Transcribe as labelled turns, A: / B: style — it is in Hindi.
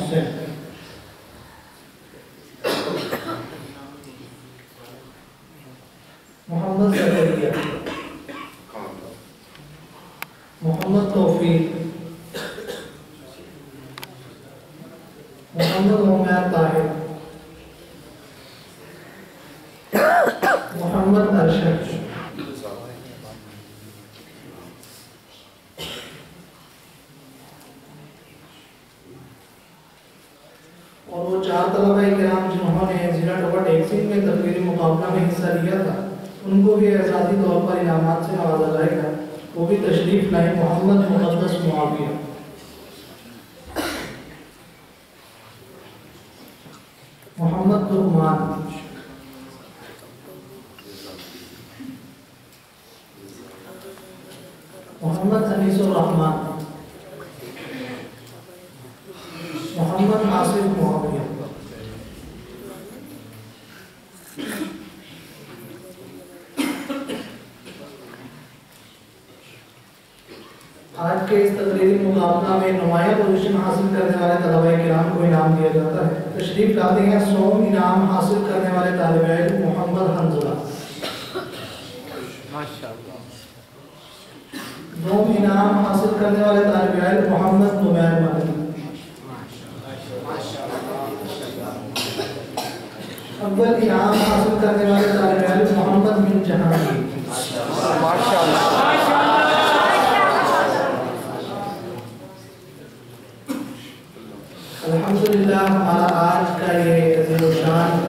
A: हुसैन। मोहम्मद ज़करिया, मोहम्मद तौफीक, मोहम्मद उमैर ताहिर, मोहम्मद अरशद, और वो 4 तलबा-ए-किराम जिन्होंने ज़िला टोबा टेक्सिंग में तकरीरी मुकाबला में हिस्सा लिया था, उनको भी एजाज़ी तौर पर इनामात से नवाजा जाएगा। वो भी तशरीफ लाए। मोहम्मद मुक़द्दस मुआविया, मोहम्मद लुक़मान, मोहम्मद अनीसुर रहमान, मोहम्मद आसिफ मुआविया, आज के इस तकरीरी मुकाबला में नुमाया पोजीशन हासिल करने वाले तलबा-ए-किराम को इनाम दिया जाता है। तशरीफ लाते हैं 100 इनाम हासिल करने वाले तालिब-ए-इल्म मोहम्मद हंज़ला, माशाअल्लाह। 2 इनाम हासिल करने वाले तालिब-ए-इल्म मोहम्मद नुमैर मदनी, अव्वल इनाम हासिल करने वाले तालिब-ए-इल्म